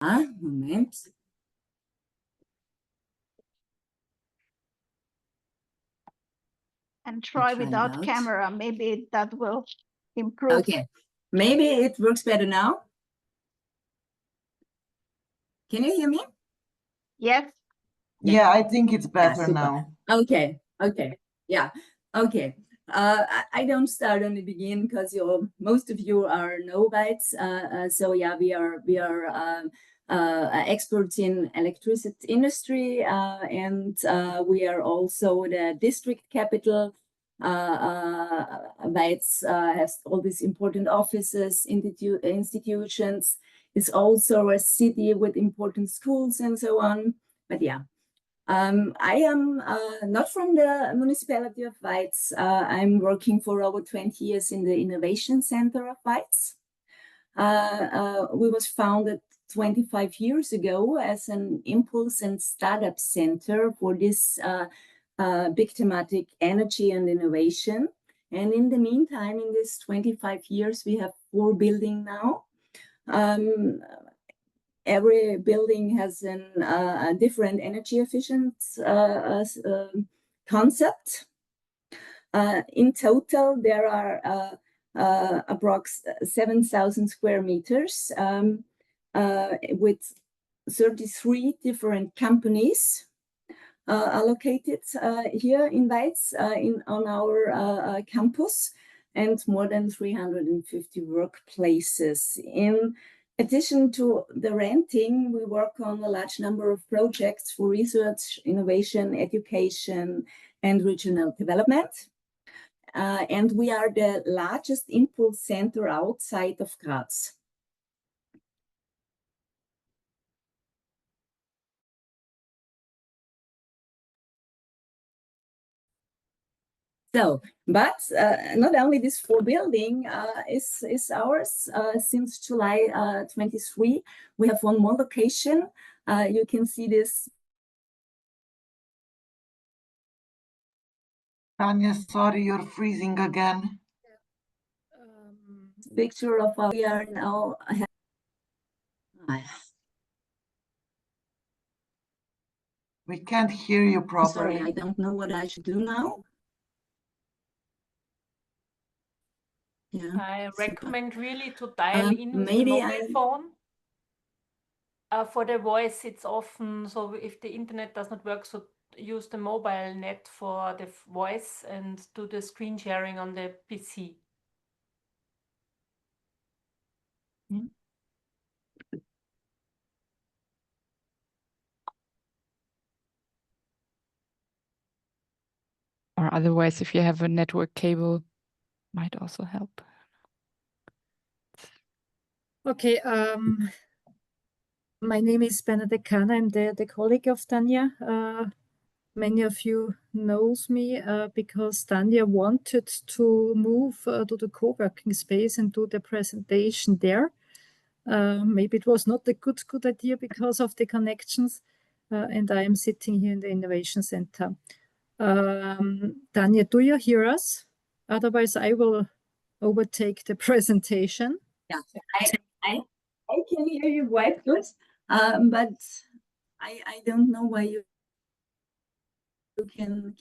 Moment. And try without camera. Maybe that will improve. Okay, maybe it works better now. Can you hear me? Yes. Yeah, I think it's better now. Okay, yeah, okay. I don't start on the beginning because most of you are novites. So yeah, we are experts in electricity industry, and we are also the district capital. Weiz has all these important offices, institutions. It's also a city with important schools and so on. But yeah. I am not from the municipality of Weiz. I'm working for over 20 years in the Innovation Center of Weiz. We was founded 25 years ago as an impulse and startup center for this big thematic energy and innovation. And in the meantime, in these 25 years, we have 4 buildings now. Every building has a different energy efficient concept. In total, there are approx 7,000 square meters with 33 different companies located here in Weiz on our campus, and more than 350 workplaces. In addition to the renting, we work on a large number of projects for research, innovation, education, and regional development. And we are the largest impulse center outside of Graz. So, but not only this 4 building is ours. Since July 23, we have 1 more location. You can see this. Tanya, sorry, you're freezing again. Picture of how we are now. We can't hear you properly. Sorry, I don't know what I should do now. Yeah. I recommend really to dial in with the mobile phone. For the voice, it's often, so if the internet does not work, so use the mobile net for the voice and do the screen sharing on the PC. Or otherwise, if you have a network cable, might also help. Okay, my name is Bernadette Kahn. I'm the colleague of Tanya. Many of you knows me because Tanya wanted to move to the co-working space and do the presentation there. Maybe it was not a good idea because of the connections, and I am sitting here in the Innovation Center. Tanya, do you hear us? Otherwise, I will overtake the presentation. Yeah, I can hear you quite good, but I don't know why you can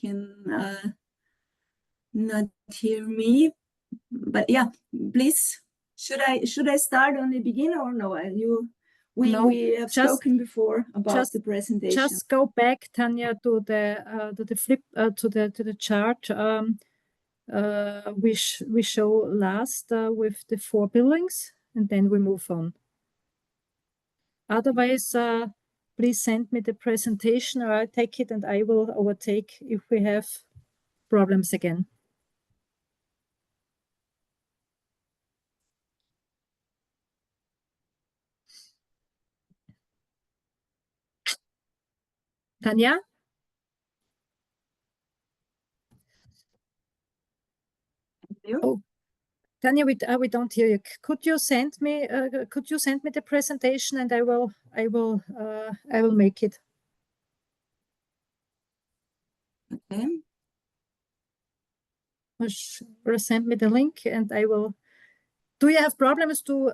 not hear me. But yeah, please, should I start on the beginning or no? We have spoken before about the presentation. Just go back, Tanya, to the chart we show last with the 4 buildings, and then we move on. Otherwise, please send me the presentation, or I'll take it and I will overtake if we have problems again. Tanya? Oh, Tanya, we don't hear you. Could you send me the presentation, and I will make it. Okay. Or send me the link, and I will Do you have problems to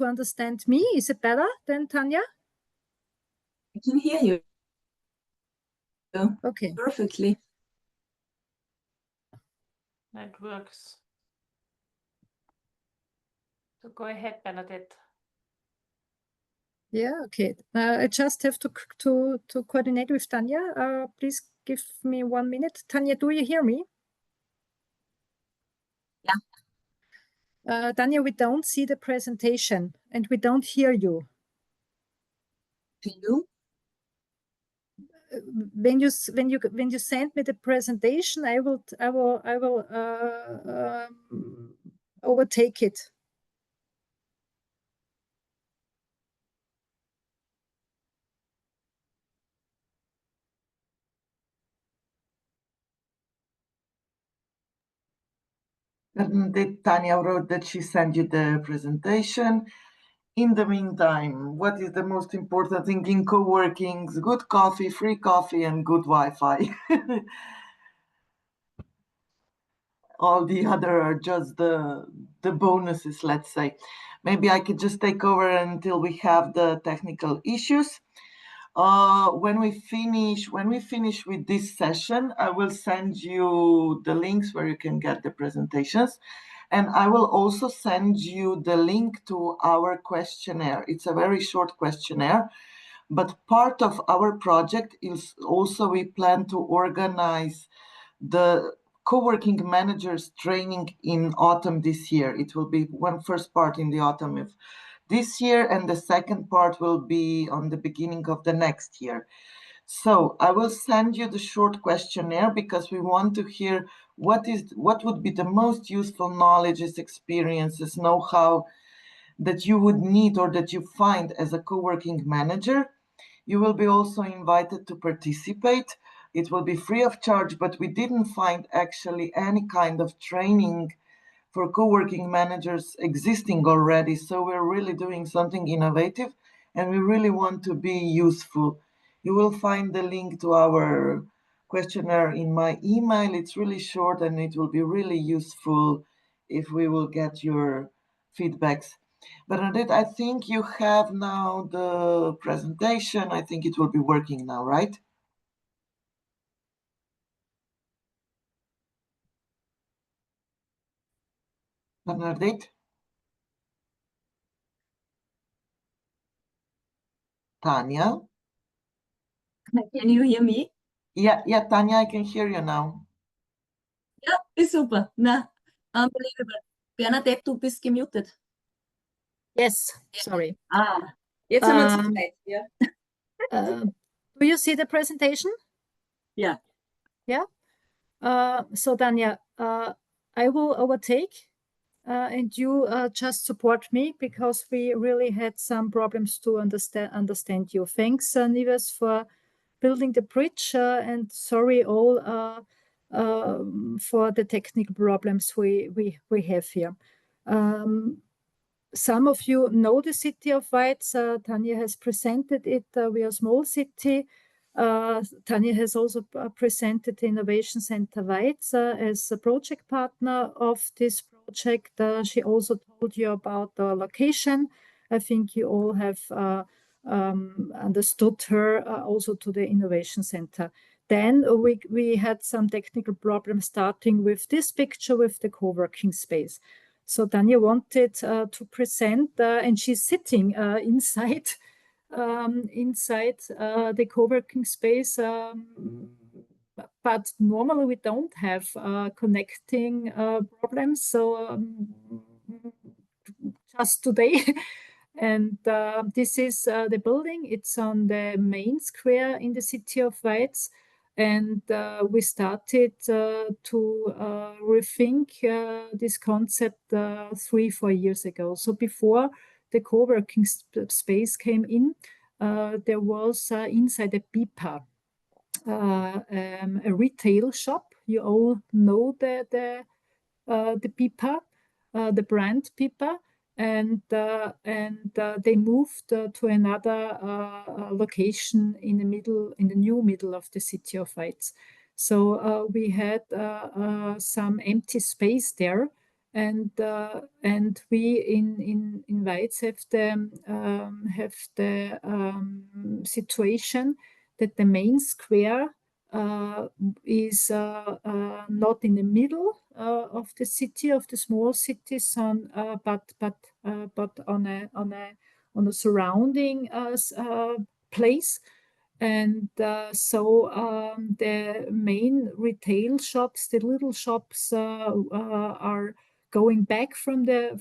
understand me? Is it better than Tanya? I can hear you. Okay. Perfectly. That works. So go ahead, Bernadette. Yeah, okay. I just have to coordinate with Tanya. Please give me 1 minute. Tanya, do you hear me? Yeah. Tanya, we don't see the presentation and we don't hear you. Can you? When you send me the presentation, I will overtake it. Tanya wrote that she sent you the presentation. In the meantime, what is the most important thing in coworkings? Good coffee, free coffee, and good Wi-Fi. All the other are just the bonuses, let's say. Maybe I could just take over until we have the technical issues. When we finish with this session, I will send you the links where you can get the presentations. And I will also send you the link to our questionnaire. It's a very short questionnaire, but part of our project is also we plan to organize the coworking managers training in autumn this year. It will be one first part in the autumn of this year, and the second part will be on the beginning of the next year. So I will send you the short questionnaire because we want to hear what would be the most useful knowledges, experiences, know-how that you would need or that you find as a coworking manager. You will be also invited to participate. It will be free of charge, but we didn't find actually any kind of training for co-working managers existing already. So we're really doing something innovative and we really want to be useful. You will find the link to our questionnaire in my email. It's really short and it will be really useful if we will get your feedbacks. Bernadette, I think you have now the presentation. I think it will be working now, right? Bernadette? Tanya? Can you hear me? Yeah, Tanya, I can hear you now. Ja, ist super. Na, unbelievable. Bernadette, du bist gemutet. Yes, sorry. Jetzt haben wir zu zweit. Ja. Do you see the presentation? Yeah. Yeah. So Tanya, I will overtake and you just support me because we really had some problems to understand you. Thanks, Nives, for building the bridge and sorry all for the technical problems we have here. Some of you know the city of Weiz. Tanya has presented it. We are a small city. Tanya has also presented the Innovation Center Weiz as a project partner of this project. She also told you about the location. I think you all have understood her also to the Innovation Center. Then we had some technical problems starting with this picture with the co-working space. So Tanya wanted to present, and she's sitting inside the co-working space. But normally we don't have connecting problems. So just today. And this is the building. It's on the main square in the city of Weiz. And we started to rethink this concept 3-4 years ago. So before the co-working space came in, there was inside a BIPA, a retail shop. You all know the BIPA, the brand BIPA. And they moved to another location in the new middle of the city of Weiz. So we had some empty space there, And we in Weiz have the situation that the main square is not in the middle of the city, of the small cities, but on a surrounding place. And so the main retail shops, the little shops, are going back from the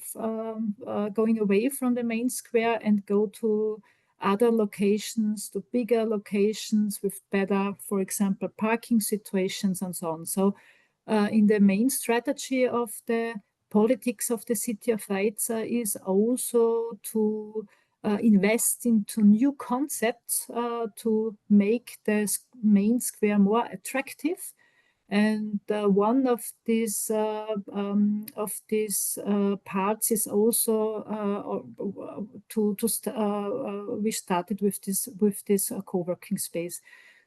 going away from the main square and go to other locations, to bigger locations with better, for example, parking situations and so on. So in the main strategy of the politics of the city of Weiz is also to invest into new concepts to make the main square more attractive. And one of these parts is also we started with this co-working space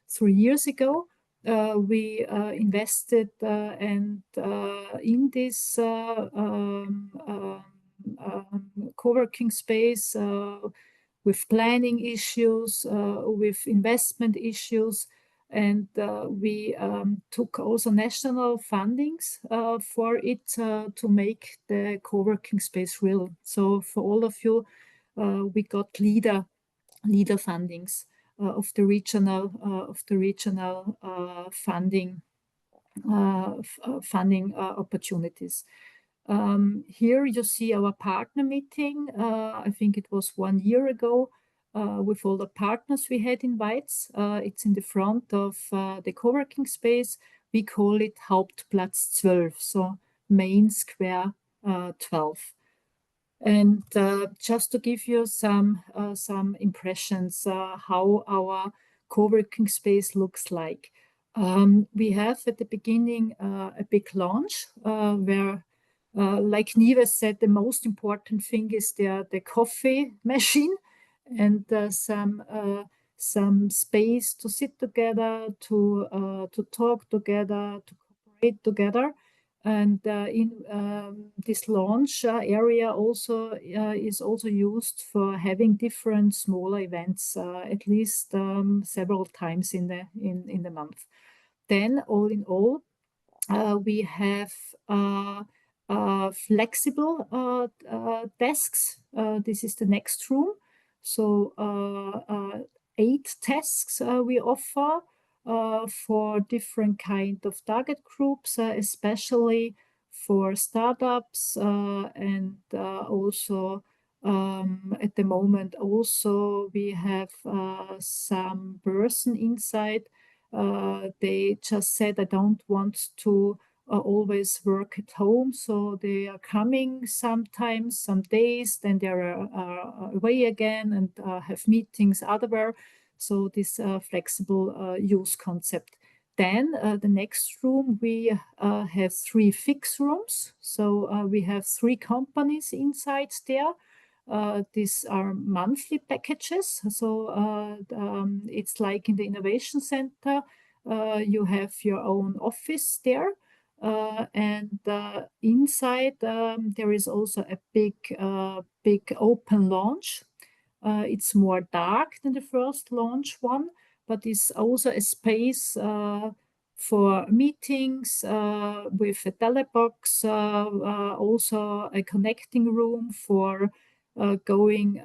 3 years ago. We invested in this co-working space with planning issues, with investment issues. And we took also national fundings for it to make the co-working space real. So for all of you, we got leader fundings of the regional funding opportunities. Here you see our partner meeting. I think it was 1 year ago. With all the partners we had in Weiz. It's in the front of the co-working space. We call it Hauptplatz 12, so main square 12. And just to give you some impressions how our co-working space looks like. We have at the beginning a big launch where like Nives said, the most important thing is the coffee machine and some space to sit together, to talk together, to cooperate together. And in this launch area also is also used for having different smaller events, at least several times in the month. Then all in all, we have flexible desks. This is the next room. So 8 desks we offer for different kind of target groups, especially for startups and also at the moment also we have some person inside. They just said, I don't want to always work at home, so they are coming sometimes, some days, then they are away again and have meetings otherwhere. So this flexible use concept. Then the next room, we have 3 fixed rooms. So we have 3 companies inside there. These are monthly packages. So it's like in the innovation center, you have your own office there. And inside there is also a big open lounge. It's more dark than the first launch one, but it's also a space for meetings with a telebox, also a connecting room for going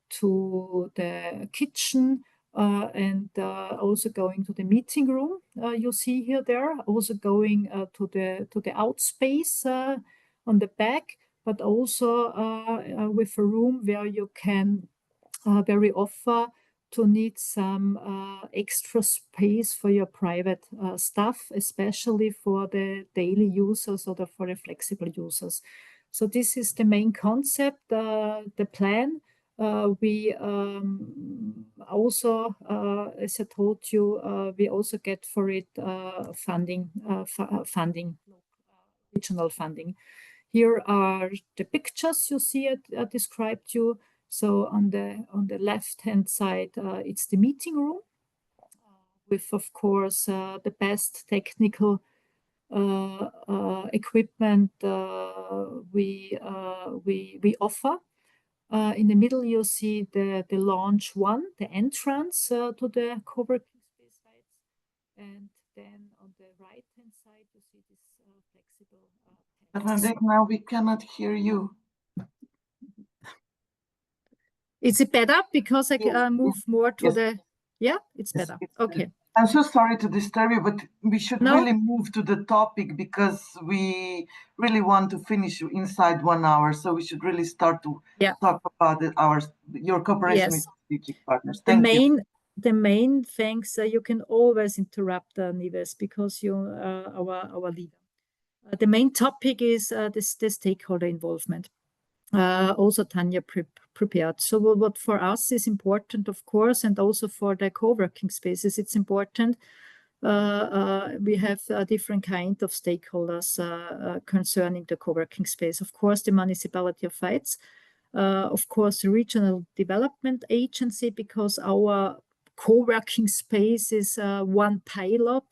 to the kitchen and also going to the meeting room. You see here there, also going to the out space on the back, but also with a room where you can very often to need some extra space for your private stuff, especially for the daily users or for the flexible users. So this is the main concept, the plan. We also, as I told you, we also get for it funding, regional funding. Here are the pictures you see I described you. So on the left-hand side, it's the meeting room with, of course, the best technical equipment we offer. In the middle, you see the launch one, the entrance to the coworking space sites. And then on the right-hand side, you see this flexible Bernadette, now we cannot hear you. Is it better because I move more to yes. the... Yeah, it's Yes, better. it's Okay. I'm so sorry to disturb you, but we should No. really move to the topic because we really want to finish inside 1 hour. So we should really start to talk about your cooperation with strategic partners. Thank you. The main things, you can always interrupt, Nives, because you're our leader. The main topic is the stakeholder involvement. Also Tanya prepared. So what for us is important, of course, and also for the co-working spaces, it's important. We have different kind of stakeholders concerning the co-working space. Of course, the municipality of Weiz, of course, the regional development agency, because our co-working space is one pilot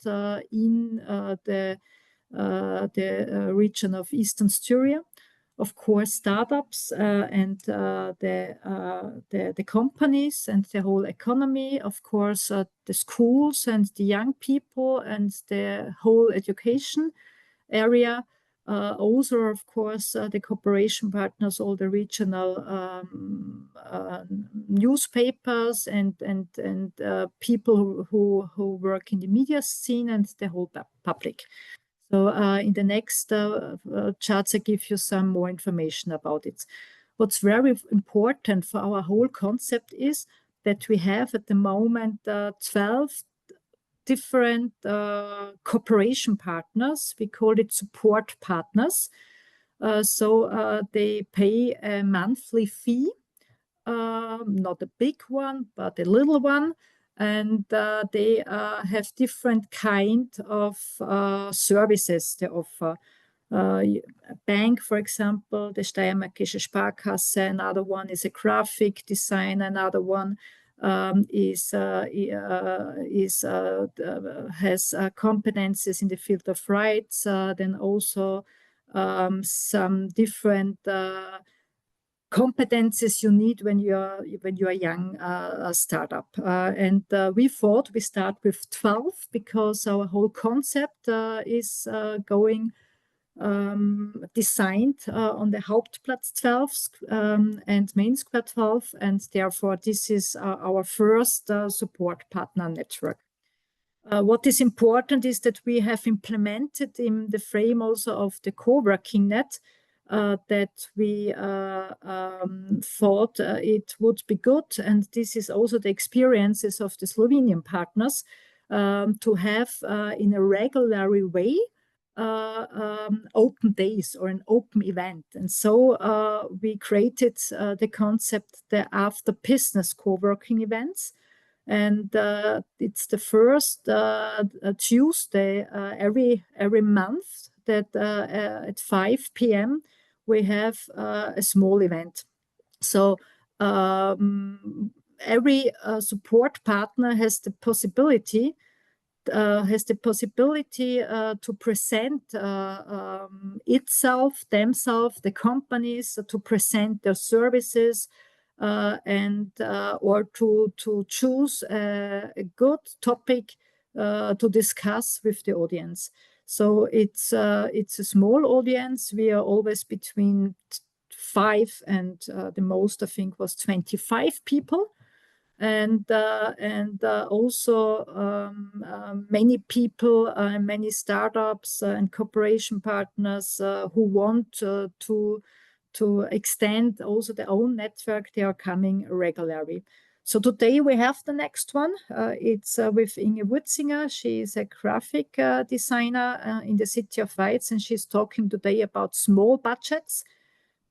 in the region of Eastern Styria. Of course, startups and the companies and the whole economy. Of course, the schools and the young people and the whole education area. Also, of course, the cooperation partners, all the regional newspapers and people who work in the media scene and the whole public. So in the next charts, I give you some more information about it. What's very important for our whole concept is that we have at the moment 12 different cooperation partners. We call it support partners. So they pay a monthly fee, not a big one, but a little one. And they have different kind of services they offer. A bank, for example, the Steiermärkische Sparkasse. Another one is a graphic design. Another one has competences in the field of rights. Then also some different competences you need when you're a young startup. And we thought we start with 12 because our whole concept is going designed on the Hauptplatz 12 and Main Square 12, and therefore this is our first support partner network. What is important is that we have implemented in the frame also of the co-working net that we thought it would be good, and this is also the experiences of the Slovenian partners, to have in a regular way open days or an open event. And so we created the concept the after business co-working events. And it's the first Tuesday every month that at 5 p.m. we have a small event. So every support partner has the possibility to present themselves, the companies, to present their services, and or to choose a good topic to discuss with the audience. So it's a small audience. We are always between 5 and the most I think was 25 people. And also many people, many startups and cooperation partners who want to extend also their own network. They are coming regularly. So today we have the next one. It's with Inge Wutzinger. She is a graphic designer in the city of Weiz, and she's talking today about small budgets,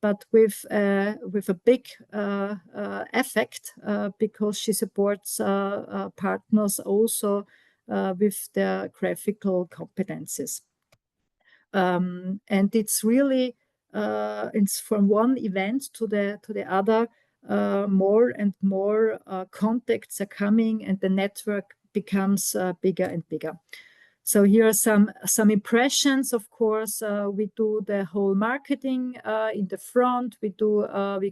but with a big effect because she supports partners also with their graphical competences. And it's really it's from one event to the other. More and more contacts are coming, and the network becomes bigger and bigger. So here are some impressions. Of course, we do the whole marketing in the front. We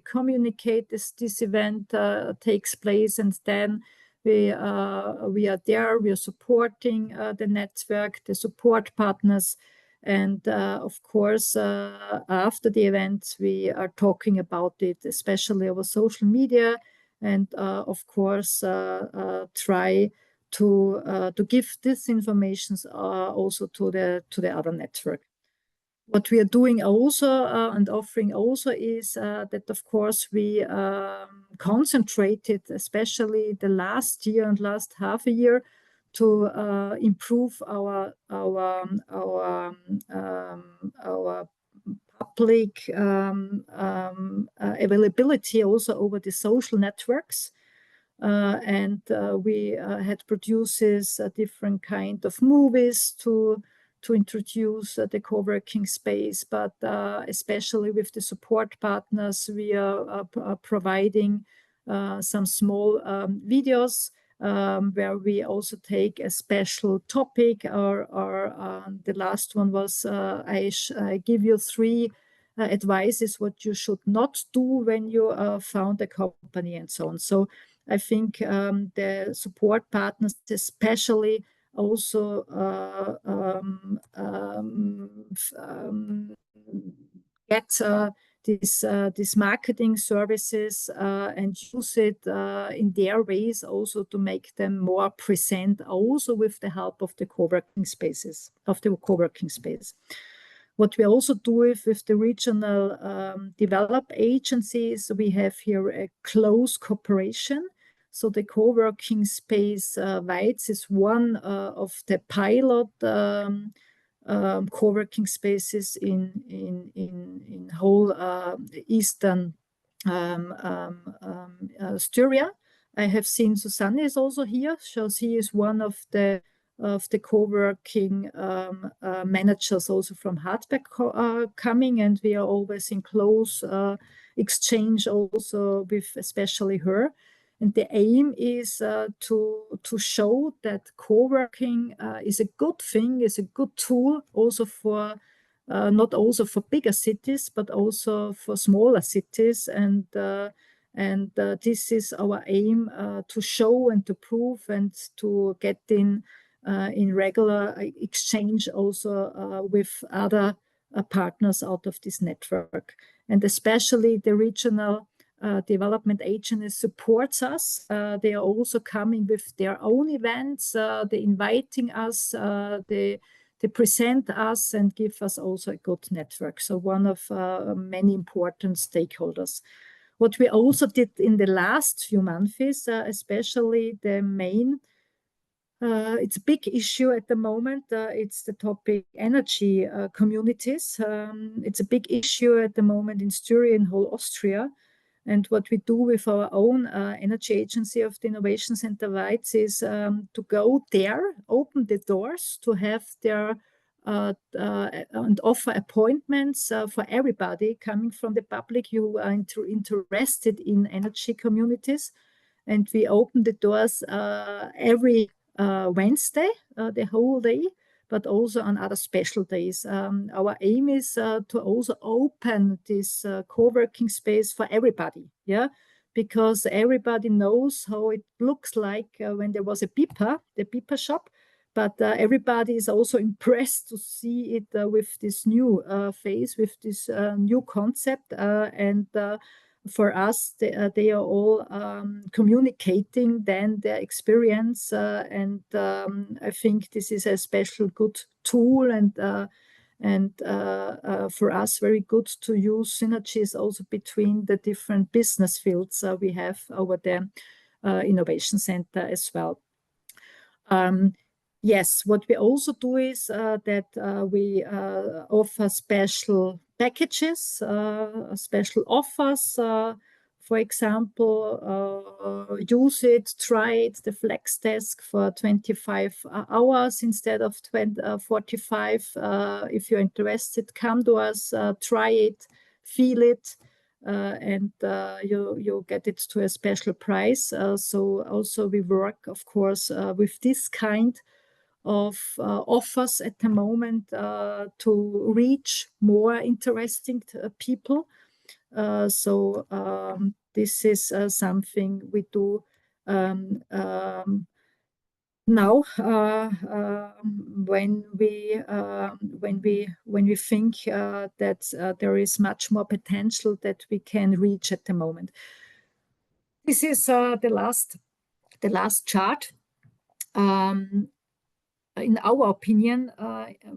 communicate this event takes place, and then we are there. We are supporting the network, the support partners, and of course, after the event, we are talking about it, especially over social media, and of course, try to give this information also to the other network. What we are doing also and offering also is that, of course, we concentrated, especially the last year and last half a year, to improve our public availability also over the social networks. And we had produces different kind of movies to introduce the co-working space, but especially with the support partners, we are providing some small videos where we also take a special topic, or the last one was I give you 3 advices what you should not do when you found a company, and so on. So I think the support partners especially also get these marketing services and use it in their ways also to make them more present, also with the help of the co-working spaces, of the co-working space. What we also do with the regional develop agencies, we have here a close cooperation. So the co-working space Weiz is one of the pilot co-working spaces in whole eastern Austria. I have seen Susanne is also here. So she is one of the co-working managers also from Hartberg coming, and we are always in close exchange also with especially her. And the aim is to show that co-working is a good thing, is a good tool also for not also for bigger cities, but also for smaller cities. And this is our aim to show and to prove and to get in regular exchange also with other partners out of this network. And especially the regional development agency supports us. They are also coming with their own events. They inviting us, they present us and give us also a good network. So one of many important stakeholders. What we also did in the last few months is especially the main it's a big issue at the moment. It's the topic energy communities. It's a big issue at the moment in Styria and whole Austria. And what we do with our own energy agency of the Innovation Center Weiz is to go there, open the doors to have their and offer appointments for everybody coming from the public who are interested in energy communities. And we open the doors every Wednesday, the whole day, but also on other special days. Our aim is to also open this co-working space for everybody, yeah, because everybody knows how it looks like when there was a beeper, the beeper shop, but everybody is also impressed to see it with this new phase, with this new concept, and for us, they are all communicating then their experience, and I think this is a special good tool, and for us very good to use synergies also between the different business fields we have over the Innovation Center as well. Yes, what we also do is that we offer special packages, special offers. For example, use it, try it, the flex desk for 25 hours instead of 45. If you're interested, come to us, try it, feel it, and you get it to a special price. So also we work, of course, with this kind offers at the moment to reach more interesting people. So this is something we do now when we think that there is much more potential that we can reach at the moment. This is the last chart. In our opinion,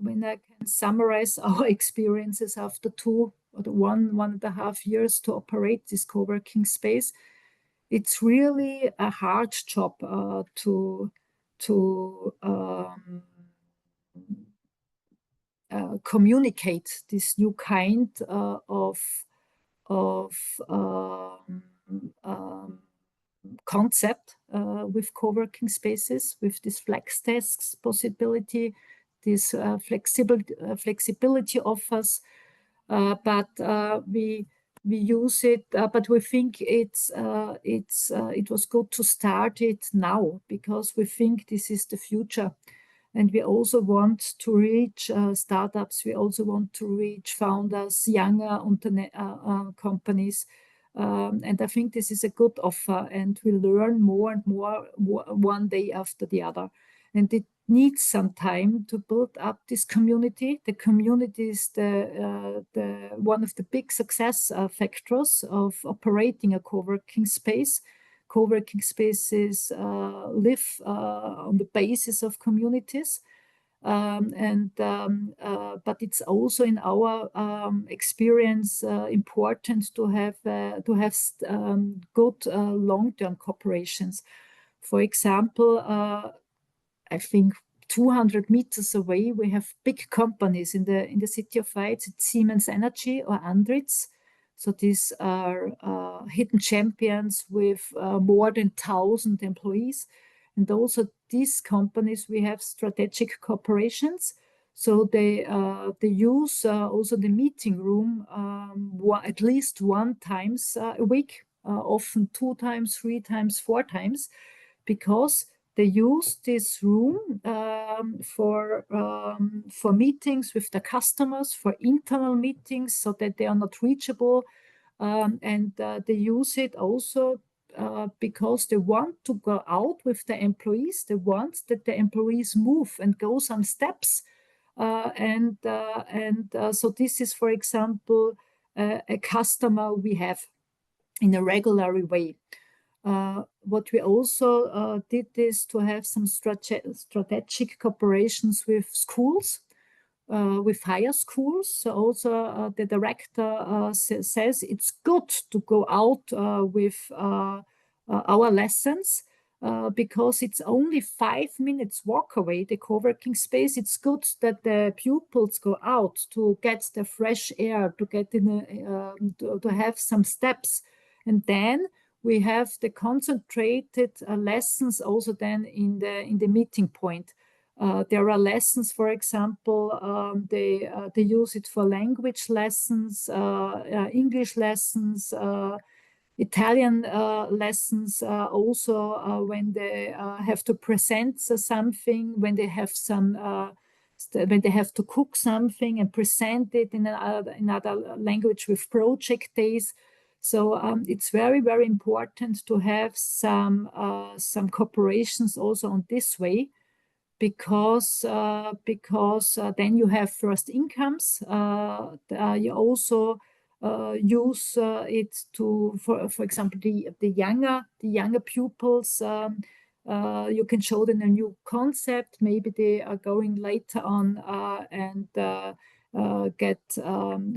when I can summarize our experiences after 1.5 years to operate this co-working space, it's really a hard job to communicate this new kind of concept with co-working spaces, with this flex desks possibility, this flexibility offers, but we use it, but we think it was good to start it now because we think this is the future. And we also want to reach startups. We also want to reach founders, younger companies. And I think this is a good offer, and we learn more and more one day after the other. And it needs some time to build up this community. The community is one of the big success factors of operating a co-working space. Co-working spaces live on the basis of communities. But it's also in our experience important to have good long-term cooperations. For example, I think 200 meters away, we have big companies in the city of Weiz. It's Siemens Energy or Andritz. So these are hidden champions with more than 1,000 employees. And also these companies, we have strategic cooperations. So they use also the meeting room at least 1 time a week, often 2 times, 3 times, 4 times, because they use this room for meetings with the customers, for internal meetings, so that they are not reachable. And they use it also because they want to go out with the employees. They want that the employees move and go some steps. So this is, for example, a customer we have in a regular way. What we also did is to have some strategic cooperations with schools, with higher schools. So also the director says it's good to go out with our lessons because it's only 5 minutes walk away, the co-working space. It's good that the pupils go out to get the fresh air, to get to have some steps. And then we have the concentrated lessons also then in the meeting point. There are lessons, for example, they use it for language lessons, English lessons, Italian lessons, also when they have to present something, when they have when they have to cook something and present it in another language with project days. So it's very, very important to have some cooperations also on this way, because then you have first incomes. You also use it to, for example, the younger pupils. You can show them a new concept. Maybe they are going later on and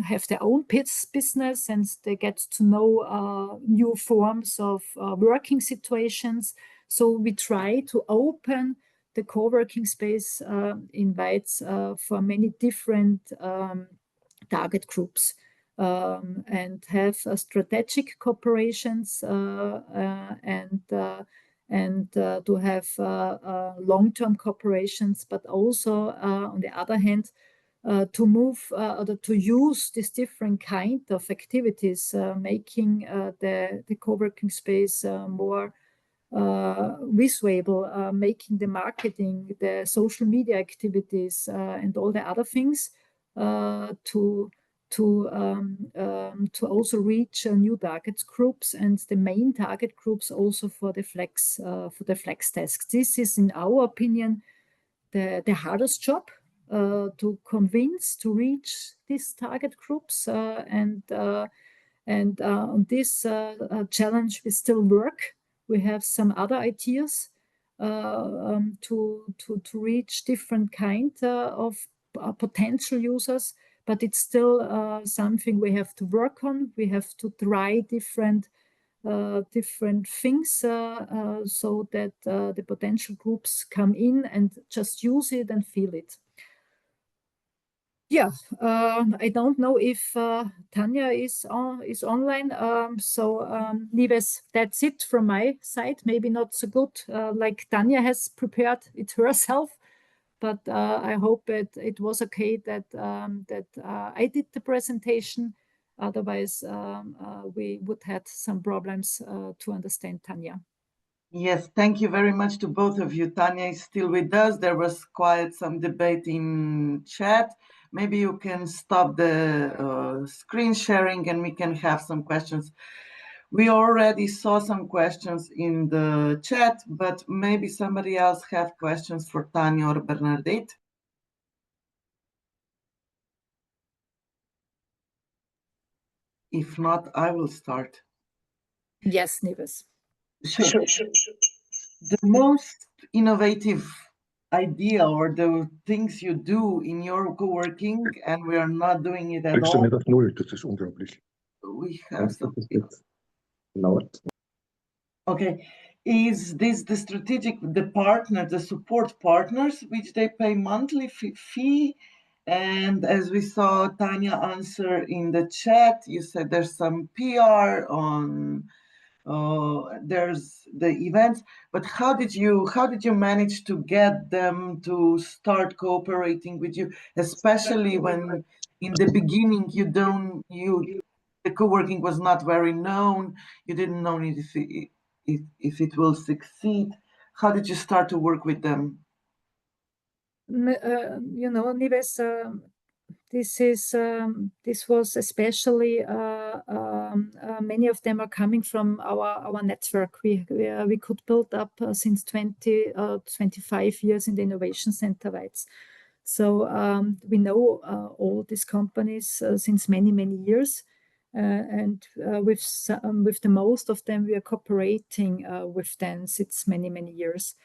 have their own business, and they get to know new forms of working situations. So we try to open the co-working space in Weiz for many different target groups, and have strategic cooperations and to have long-term cooperations, but also on the other hand, to move or to use this different kind of activities, making the co-working space more visual, making the marketing, the social media activities, and all the other things to also reach new target groups, and the main target groups also for the flex tasks. This is, in our opinion, the hardest job, to convince to reach these target groups, and on this challenge we still work. We have some other ideas to reach different kind of potential users, but it's still something we have to work on. We have to try different things so that the potential groups come in and just use it and feel it. Yeah, I don't know if Tanya is online. Nives, that's it from my side. Maybe not so good like Tanya has prepared it herself, but I hope it was okay that I did the presentation. Otherwise, we would have some problems to understand Tanya. Yes, thank you very much to both of you. Tanya is still with us. There was quite some debate in chat. Maybe you can stop the screen sharing and we can have some questions. We already saw some questions in the chat, but maybe somebody else have questions for Tanya or Bernadette. If not, I will start. Yes, Nives. Sure. The most innovative idea or the things you do in your co-working, and we are not doing it at all. Mir auf Null, das ist unglaublich. We have some. Laut. Okay, is this the strategic, the partner, the support partners, which they pay monthly fee? And as we saw Tanya answer in the chat, you said there's some PR on, there's the events, but how did you manage to get them to start cooperating with you, especially when in the beginning the co-working was not very known, you didn't know if it will succeed? How did you start to work with them? You know, Nives, this was especially many of them are coming from our network. We could build up since 25 years in the Innovation Center Weiz. So we know all these companies since many years, and with the most of them we are cooperating with them since many years.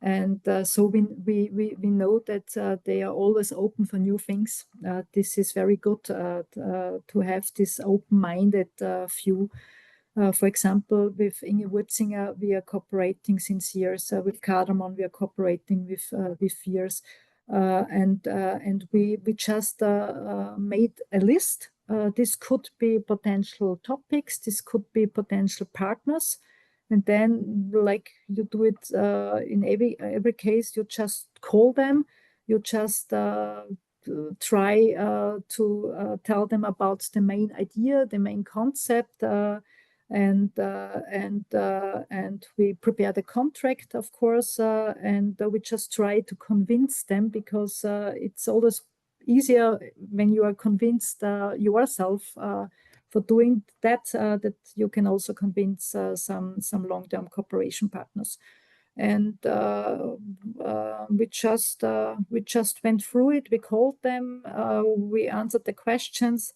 And so we know that they are always open for new things. This is very good to have this open-minded view. For example, with Inge Wurzinger, we are cooperating since years. With Cardamon, we are cooperating with years. And we just made a list. This could be potential topics. This could be potential partners. And then, like you do it in every case, you just call them. You just try to tell them about the main idea, the main concept, and we prepare the contract, of course, and we just try to convince them, because it's always easier when you are convinced yourself for doing that, that you can also convince some long-term cooperation partners. And we just went through it. We called them, we answered the questions,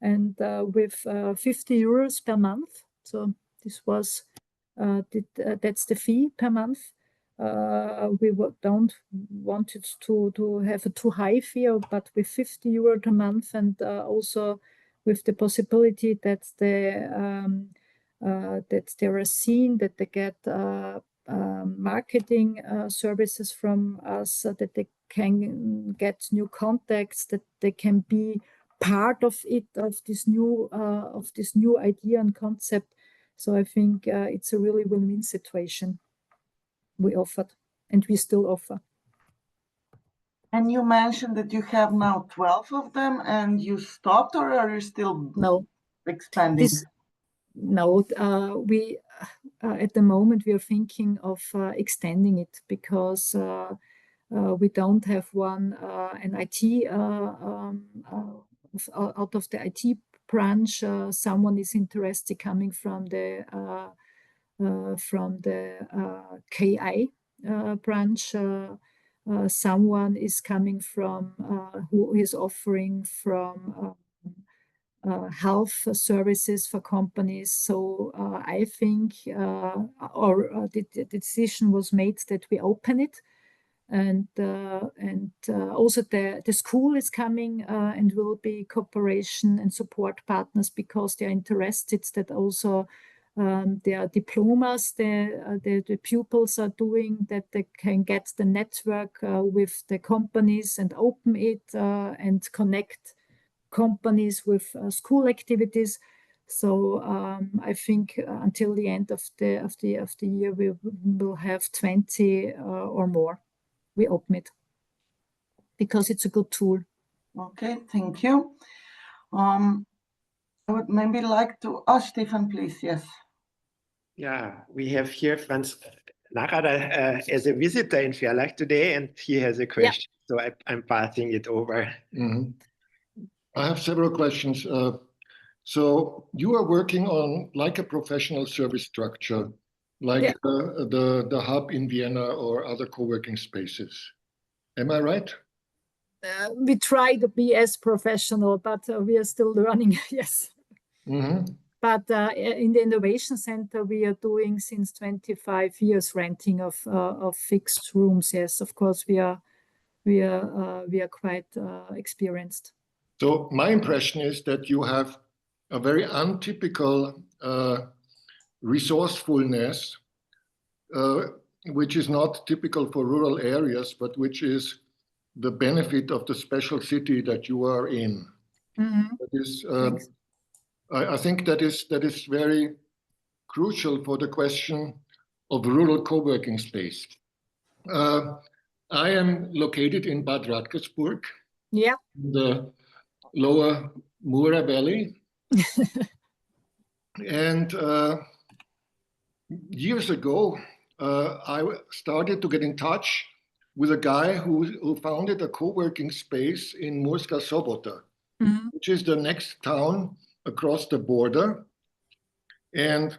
and with 50 euros per month. So this was that's the fee per month. We don't want it to have a too high fee, but with 50 euro per month, and also with the possibility that they are seen, that they get marketing services from us, that they can get new contacts, that they can be part of it, of this new idea and concept. So I think it's a really win-win situation we offered, and we still offer. And you mentioned that you have now 12 of them, and you stopped, or are you still expanding? No, at the moment we are thinking of extending it, because we don't have an IT out of the IT branch. Someone is interested coming from the KI branch. Someone is coming from who is offering from health services for companies. So I think the decision was made that we open it, and also the school is coming and will be cooperation and support partners, because they are interested that also their diplomas the pupils are doing, that they can get the network with the companies and open it and connect companies with school activities. So I think until the end of the year we will have 20 or more. We open it because it's a good tool. Okay, thank you. I would maybe like to ask Stefan, please. Yes. Yeah, we have here Franz Narada as a visitor in Verlag today, and he has a question. So I'm passing it over. I have several questions. So you are working on like a professional service structure, like the hub in Vienna or other co-working spaces. Am I right? We try to be as professional, but we are still learning. Yes. But in the Innovation Center, we are doing since 25 years renting of fixed rooms. Yes, of course, we are quite experienced. So my impression is that you have a very untypical resourcefulness, which is not typical for rural areas, but which is the benefit of the special city that you are in. That is, I think that is very crucial for the question of rural co-working space. I am located in Bad Radkersburg, in the lower Mura Valley. And years ago, I started to get in touch with a guy who founded a co-working space in Murska Sobota, which is the next town across the border. And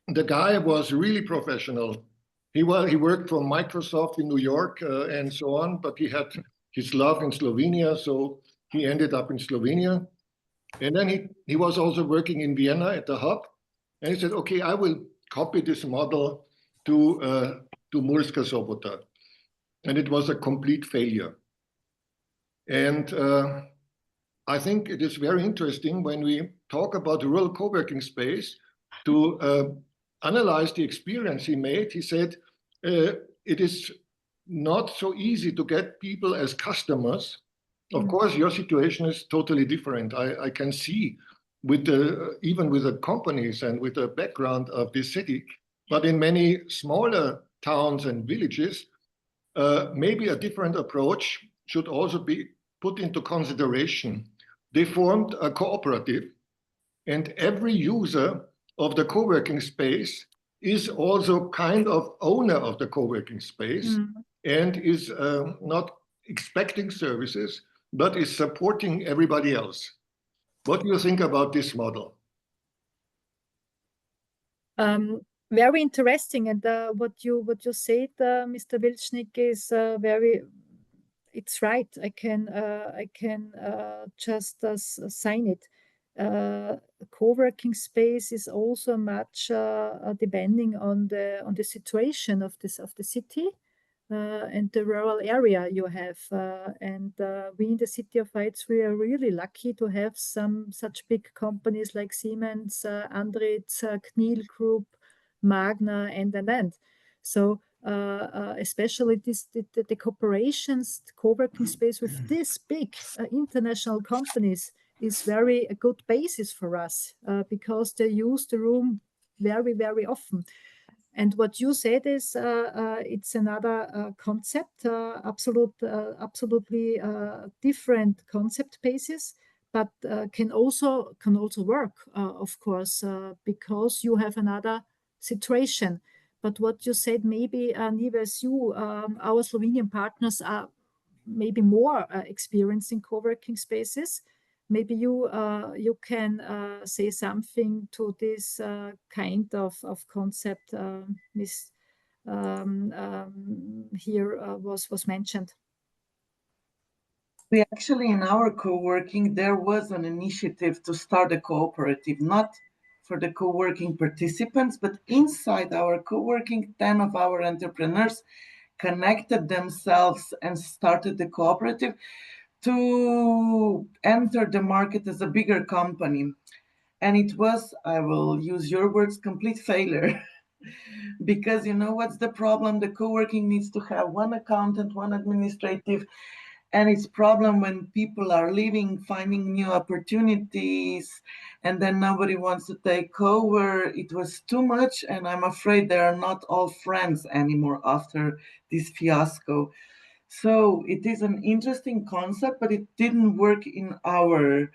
the guy was really professional. He worked for Microsoft in New York and so on, but he had his love in Slovenia, so he ended up in Slovenia. And then he was also working in Vienna at the hub. And he said, okay, I will copy this model to Murska Sobota. And it was a complete failure. And I think it is very interesting when we talk about rural co-working space to analyze the experience he made. He said, it is not so easy to get people as customers. Of course, your situation is totally different. I can see even with the companies and with the background of this city, but in many smaller towns and villages, maybe a different approach should also be put into consideration. They formed a cooperative, and every user of the co-working space is also kind of owner of the co-working space and is not expecting services, but is supporting everybody else. What do you think about this model? Very interesting, and what you said, Mr. Wilcznik, is it's right. I can just sign it. Co-working space is also much depending on the situation of the city and the rural area you have. And we in the city of Weiz, we are really lucky to have some such big companies like Siemens, Andritz, Kniel Group, Magna, and. So especially the corporations, the co-working space with this big international companies is a good basis for us because they use the room very, very often. And what you said is it's another concept, absolutely different concept basis, but can also work, of course, because you have another situation. But what you said, maybe Nives, our Slovenian partners are maybe more experienced in co-working spaces. Maybe you can say something to this kind of concept here was mentioned. We actually, in our co-working, there was an initiative to start a cooperative, not for the co-working participants, but inside our co-working, 10 of our entrepreneurs connected themselves and started the cooperative to enter the market as a bigger company. And it was, I will use your words, complete failure. Because you know what's the problem? The co-working needs to have one accountant, one administrative, and it's problem when people are leaving, finding new opportunities, and then nobody wants to take over. It was too much, and I'm afraid they are not all friends anymore after this fiasco. So it is an interesting concept, but it didn't work in our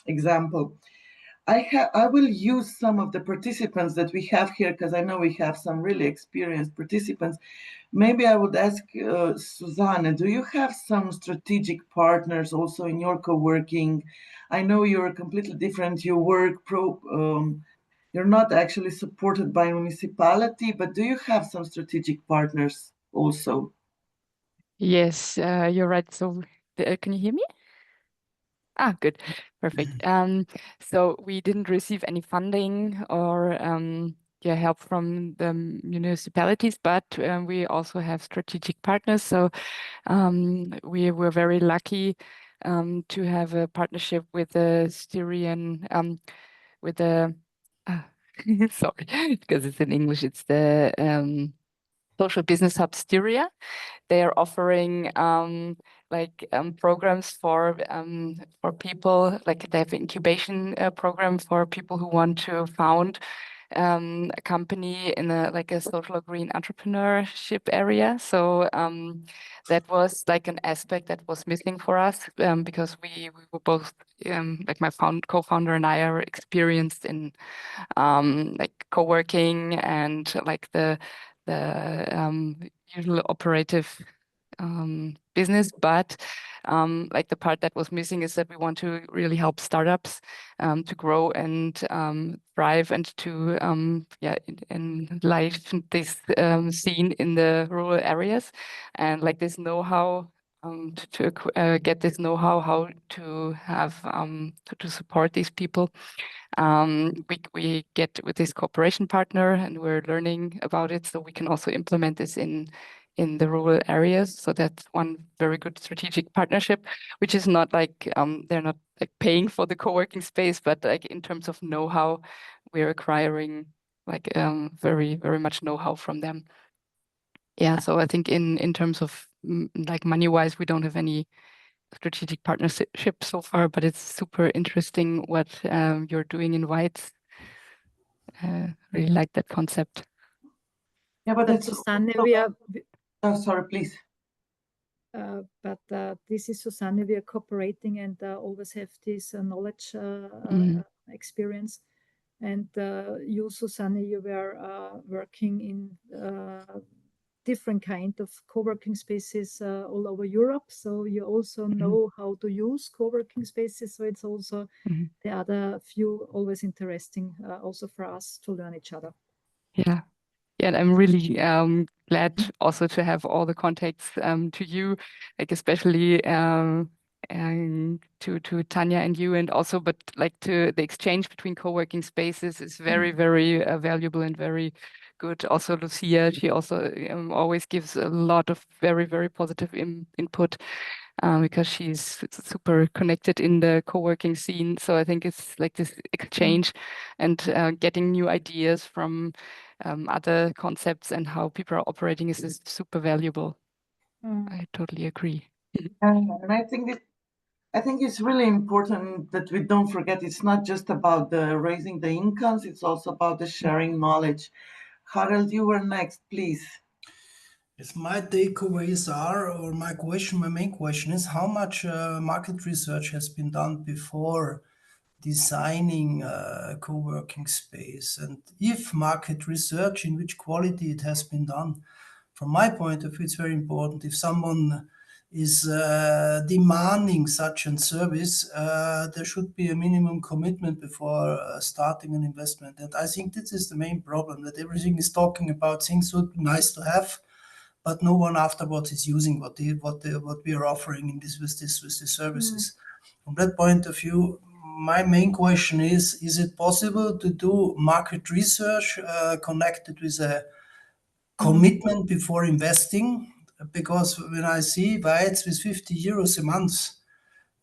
example. I will use some of the participants that we have here, because I know we have some really experienced participants. Maybe I would ask Susanne, do you have some strategic partners also in your co-working? I know you're completely different. You work you're not actually supported by municipality, but do you have some strategic partners also? Yes, you're right. So can you hear me? Ah, good. Perfect. So we didn't receive any funding or help from the municipalities, but we also have strategic partners. So we were very lucky to have a partnership with the Styrian, with the, sorry, because it's in English, it's the Social Business Hub Styria. They are offering programs for people, like they have an incubation program for people who want to found a company in a social green entrepreneurship area. So that was like an aspect that was missing for us because we were both like my co-founder and I are experienced in like co-working and like the usual operative business, but like the part that was missing is that we want to really help startups to grow and thrive and to enliven this scene in the rural areas, and like this know-how to get this know-how how to have to support these people. We get with this cooperation partner and we're learning about it, so we can also implement this in the rural areas. So that's one very good strategic partnership, which is not like they're not like paying for the co-working space, but like in terms of know-how, we're acquiring like very, very much know-how from them. Yeah, so I think in terms of like money-wise, we don't have any strategic partnership so far, but it's super interesting what you're doing in Whites. Really like that concept. Yeah, but it's Susanne, oh, sorry, please. But this is Susanne, we are cooperating and always have this knowledge experience. And you, Susanne, you were working in different kind of co-working spaces all over Europe. So you also know how to use co-working spaces. So it's also the other few always interesting also for us to learn each other. Yeah. Yeah, and I'm really glad also to have all the contacts to you, like especially to Tanya and you, and also, but like to the exchange between co-working spaces is very, very valuable and very good. Also, Lucia, she also always gives a lot of very, very positive input because she's super connected in the co-working scene. So I think it's like this exchange and getting new ideas from other concepts and how people are operating is super valuable. I totally agree. And I think it's really important that we don't forget it's not just about the raising the incomes, it's also about the sharing knowledge. Harald, you were next, please. Yes, my takeaways are, or my main question is, how much market research has been done before designing a co-working space, and if market research in which quality it has been done. From my point of view, it's very important. If someone is demanding such a service, there should be a minimum commitment before starting an investment. And I think this is the main problem, that everything is talking about things would be nice to have, but no one afterwards is using what we are offering in this with the services. From that point of view, my main question is it possible to do market research connected with a commitment before investing? Because when I see Weiz with 50 euros a month,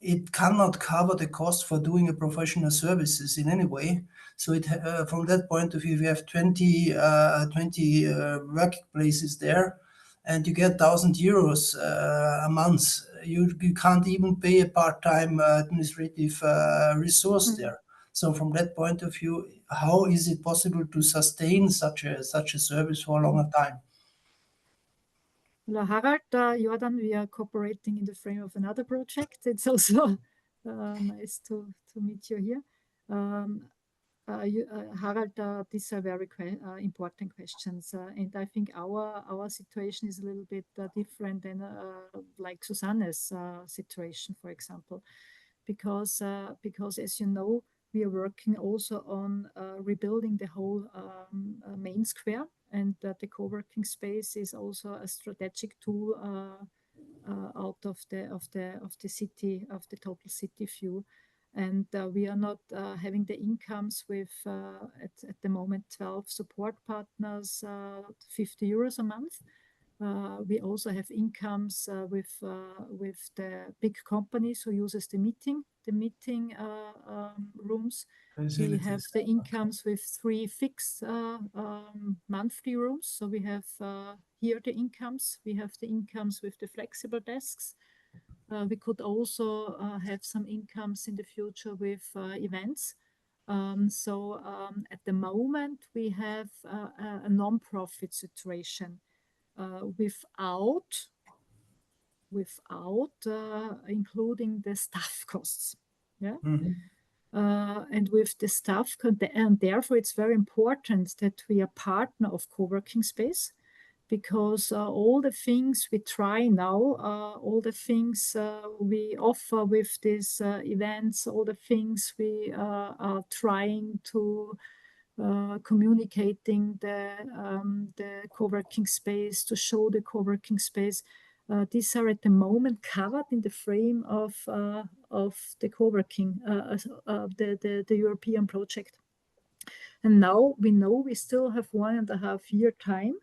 it cannot cover the cost for doing a professional services in any way. So it from that point of view, we have 20 workplaces there, and you get 1,000 euros a month. You can't even pay a part-time administrative resource there. So from that point of view, how is it possible to sustain such a service for a longer time? Hello, Harald, Jordan, we are cooperating in the frame of another project. It's also nice to meet you here. Harald, these are very important questions, and I think our situation is a little bit different than like Susanne's situation, for example, because as you know, we are working also on rebuilding the whole main square, and the co-working space is also a strategic tool out of the city, of the total city view. And we are not having the incomes with at the moment 12 support partners, 50 euros a month. We also have incomes with the big companies who uses the meeting rooms. We have the incomes with 3 fixed monthly rooms. So we have here the incomes. We have the incomes with the flexible desks. We could also have some incomes in the future with events. So at the moment, we have a non-profit situation without including the staff costs. Yeah. And with the staff, and therefore it's very important that we are partner of co-working space, because all the things we try now, all the things we offer with these events, all the things we are trying to communicating the co-working space, to show the co-working space, these are at the moment covered in the frame of the co-working, the European project. And now we know we still have 1.5 year time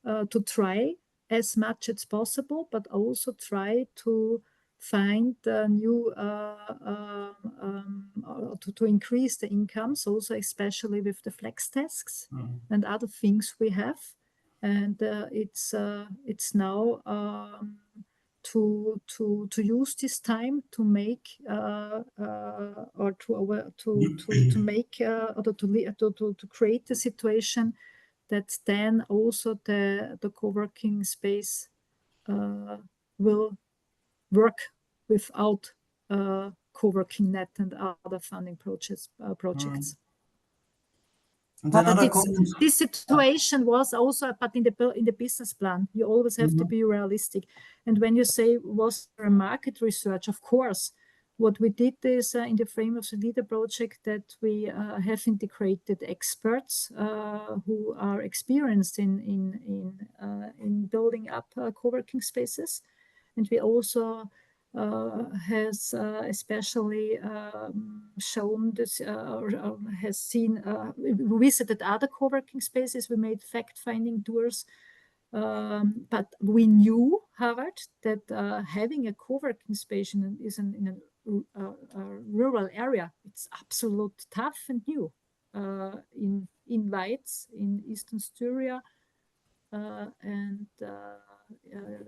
to try as much as possible, but also try to find new to increase the incomes, also especially with the flex desks and other things we have. And it's now to use this time to make or to make or to create a situation that then also the co-working space will work without co-working net and other funding projects. But this situation was also, but in the business plan, you always have to be realistic. And when you say, was there a market research? Of course, what we did is in the frame of the LEADER project that we have integrated experts who are experienced in building up co-working spaces, and we also has especially shown this has seen we visited other co-working spaces. We made fact-finding tours, but we knew, Harald, that having a co-working space in a rural area, it's absolute tough and new in Weiz, in Eastern Styria, and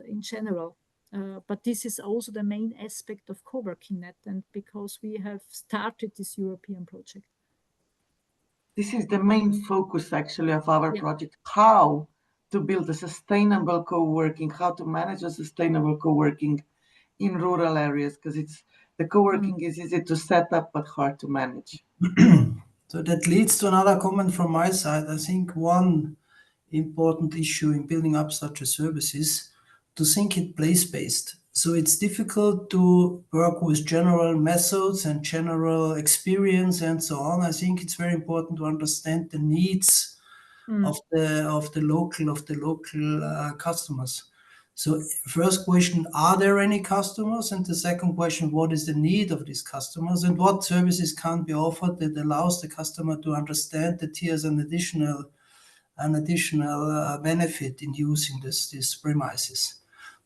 in general. But this is also the main aspect of co-working net, and because we have started this European project. This is the main focus actually of our project, how to build a sustainable co-working, how to manage a sustainable co-working in rural areas, because it's the coworking is easy to set up but hard to manage. So that leads to another comment from my side. I think one important issue in building up such a service is to think it place-based. So it's difficult to work with general methods and general experience and so on. I think it's very important to understand the needs of the local customers. So first question, are there any customers? And the second question, what is the need of these customers and what services can be offered that allows the customer to understand that he has an additional benefit in using these premises.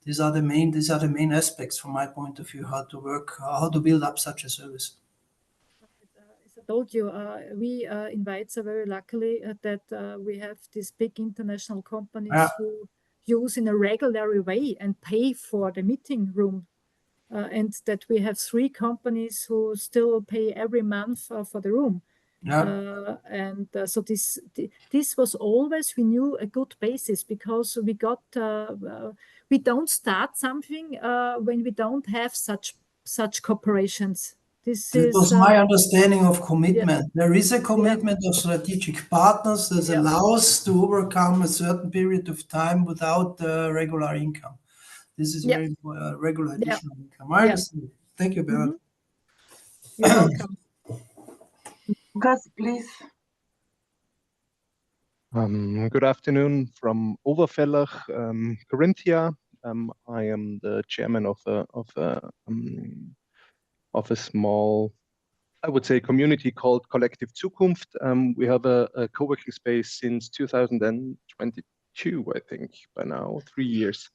These are the main aspects from my point of view, how to build up such a service. As I told you, we in Weiz are very luckily that we have these big international companies who use in a regular way and pay for the meeting room. And that we have 3 companies who still pay every month for the room. So this was always, we knew, a good basis, because we got we don't start something when we don't have such corporations. This was my understanding of commitment. There is a commitment of strategic partners that allows to overcome a certain period of time without regular income. This is very regular additional income. I understand. Thank you, Berat. You're welcome. Gus, please. Good afternoon from Overfellach, Carinthia. I am the chairman of a small, I would say, community called Collective Zukunft. We have a co-working space since 2022, I think, by now, 3 years.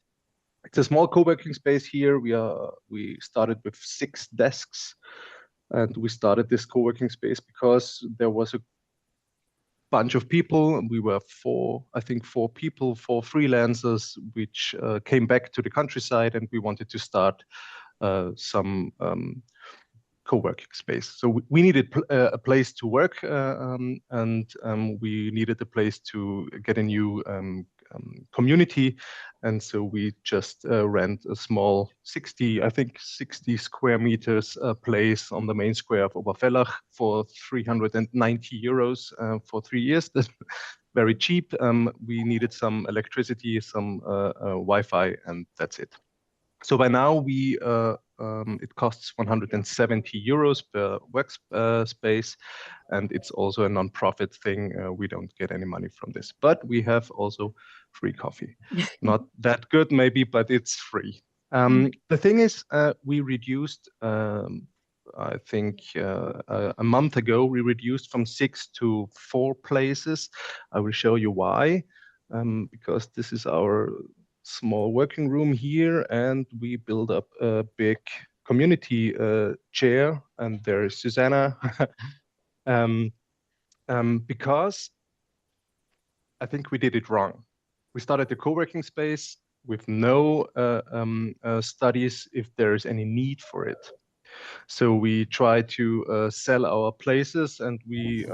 It's a small co-working space here. We started with 6 desks, and we started this co-working space because there was a bunch of people. We were 4 people, 4 freelancers, which came back to the countryside, and we wanted to start some co-working space. So we needed a place to work, and we needed a place to get a new community. And so we just rent a small 60 square meters place on the main square of Oberfellach for 390 euros for 3 years. That's very cheap. We needed some electricity, some Wi-Fi, and that's it. So by now it costs 170 euros per workspace, and it's also a non-profit thing. We don't get any money from this, but we have also free coffee. Not that good maybe, but it's free. The thing is, we reduced, I think a month ago, we reduced from 6 to 4 places. I will show you why, because this is our small working room here, and we build up a big community chair, and there is Susanna. Because I think we did it wrong. We started the co-working space with no studies if there is any need for it. So we try to sell our places, and we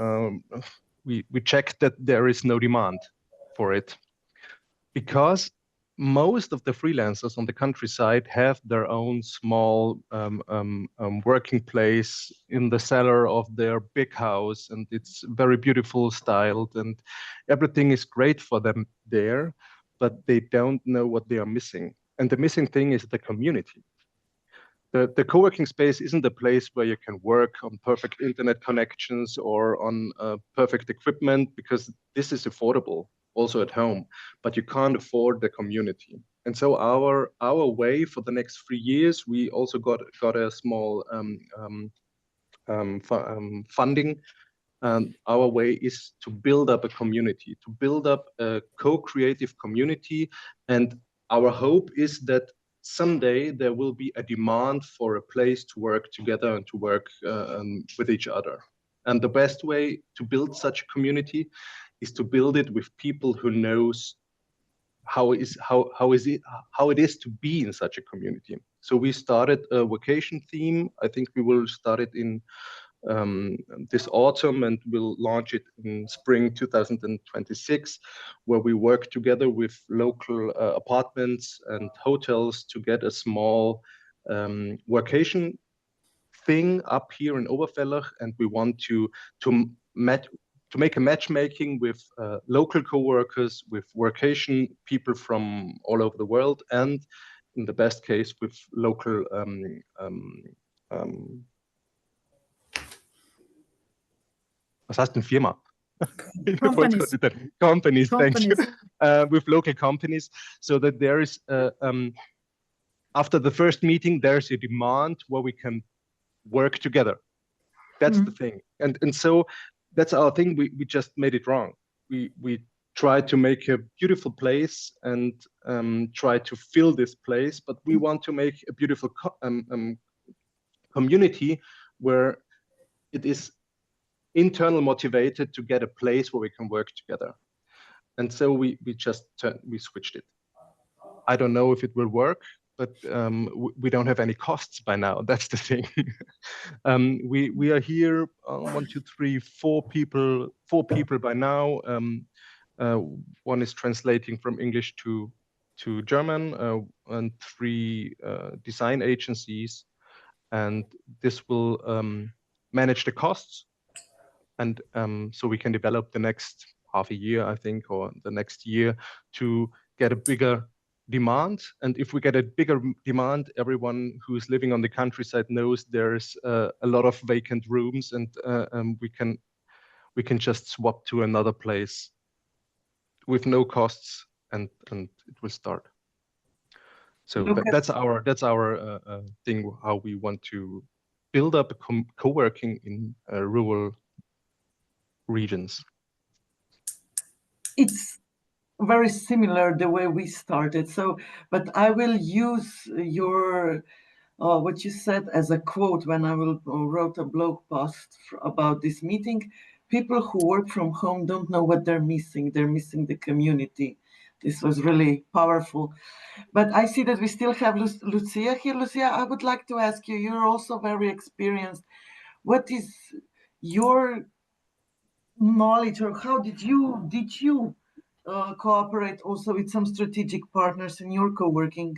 checked that there is no demand for it, because most of the freelancers on the countryside have their own small working place in the cellar of their big house, and it's very beautiful styled, and everything is great for them there, but they don't know what they are missing. And the missing thing is the community. The co-working space isn't a place where you can work on perfect internet connections or on perfect equipment, because this is affordable also at home, but you can't afford the community. And so our way for the next 3 years, we also got a small funding. And our way is to build up a community, to build up a co-creative community. And our hope is that someday there will be a demand for a place to work together and to work with each other. And the best way to build such a community is to build it with people who knows how it is to be in such a community. So we started a vacation theme. I think we will start it in this autumn, and we'll launch it in spring 2026, where we work together with local apartments and hotels to get a small vacation thing up here in Oberfellach, and we want to make a matchmaking with local co-workers, with workation people from all over the world, and in the best case with local was heißt denn Firma? Companies. Companies, thank you. Companies. With local companies, so that there is after the first meeting, there's a demand where we can work together. That's the thing, and so that's our thing. We just made it wrong. We tried to make a beautiful place and try to fill this place, but we want to make a beautiful community where it is internal motivated to get a place where we can work together. And so we switched it. I don't know if it will work, but we don't have any costs by now. That's the thing. We are here, 1, 2, 3, 4 people by now. One is translating from English to German, and 3 design agencies, and this will manage the costs, and so we can develop the next half a year, I think, or the next year, to get a bigger demand. And if we get a bigger demand, everyone who is living on the countryside knows there's a lot of vacant rooms, and we can just swap to another place with no costs, and it will start. So that's our thing, how we want to build up co-working in rural regions. It's very similar the way we started. So, but I will use your what you said as a quote when I wrote a blog post about this meeting. People who work from home don't know what they're missing. They're missing the community. This was really powerful. But I see that we still have Lucia here. Lucia, I would like to ask you, you're also very experienced. What is your knowledge, or how did you cooperate also with some strategic partners in your co-working?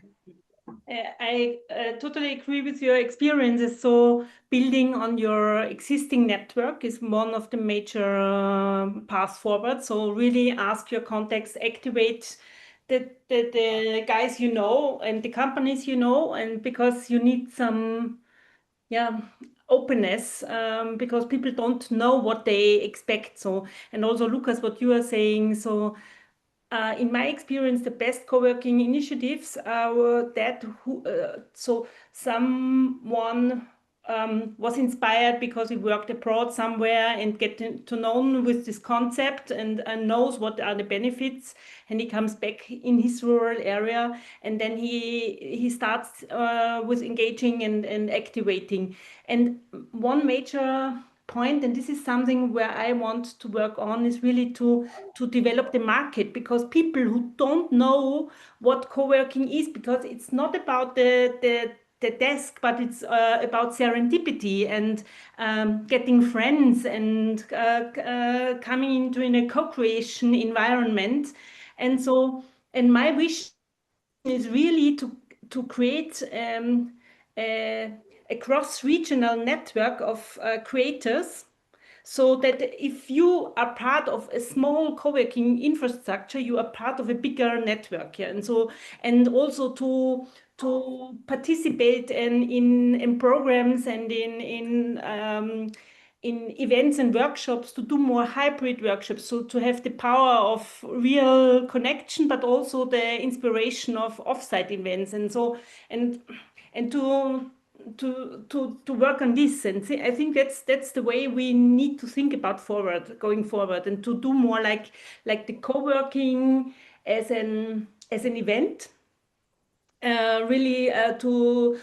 I totally agree with your experiences. So building on your existing network is one of the major paths forward. So really ask your contacts, activate the guys you know and the companies you know, and because you need some openness, because people don't know what they expect. So, and also Lucas, what you are saying, so in my experience, the best co-working initiatives were that so someone was inspired because he worked abroad somewhere and get to know with this concept and knows what are the benefits, and he comes back in his rural area, and then he starts with engaging and activating. And one major point, and this is something where I want to work on, is really to develop the market, because people who don't know what co-working is, because it's not about the desk, but it's about serendipity and getting friends and coming into in a co-creation environment. And so, and my wish is really to create a cross-regional network of creators, so that if you are part of a small co-working infrastructure, you are part of a bigger network. Yeah? And so, and also to participate in programs and in events and workshops, to do more hybrid workshops, so to have the power of real connection, but also the inspiration of offsite events, and so and to work on this. And I think that's the way we need to think about going forward, and to do more like the co-working as an event. Really to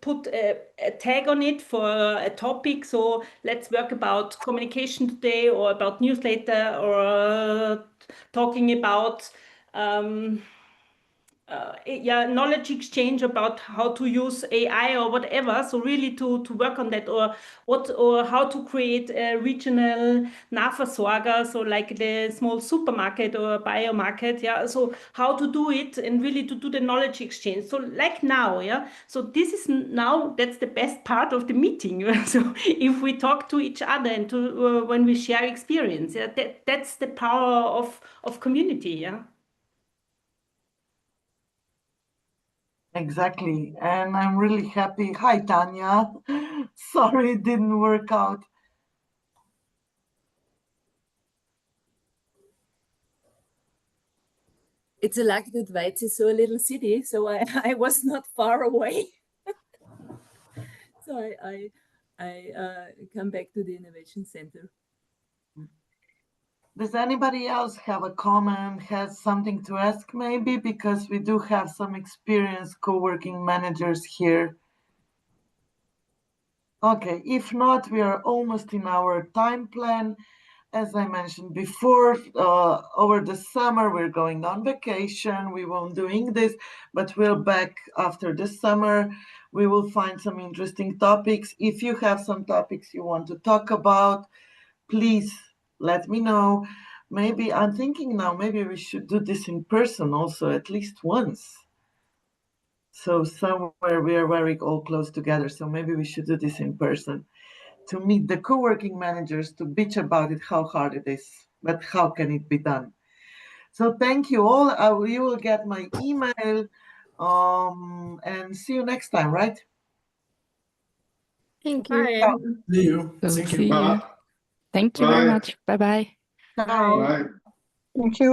put a tag on it for a topic. So let's work about communication today, or about newsletter, or talking about knowledge exchange about how to use AI or whatever. So really to work on that, or how to create a regional Nahversorger, so like the small supermarket or biomarket. Yeah. So how to do it and really to do the knowledge exchange. So like now, yeah. So this is now, that's the best part of the meeting. So if we talk to each other and to when we share experience, yeah, that's the power of community. Yeah. Exactly. And I'm really happy. Hi, Tanya. Sorry it didn't work out. It's a luck that Weiz is so a little city, so I was not far away. So I come back to the Innovation Center. Does anybody else have a comment, has something to ask maybe? Because we do have some experienced co-working managers here. Okay, if not, we are almost in our time plan. As I mentioned before, over the summer, we're going on vacation. We won't doing this, but we're back after the summer. We will find some interesting topics. If you have some topics you want to talk about, please let me know. Maybe I'm thinking now, maybe we should do this in person also at least once. So somewhere we are very all close together. So maybe we should do this in person to meet the co-working managers, to bitch about it, how hard it is, but how can it be done? So thank you all. You will get my email and see you next time, right? Thank you. See you. So Thank see you. you. Thank you very much. Bye-bye. Ciao. Bye. Thank you.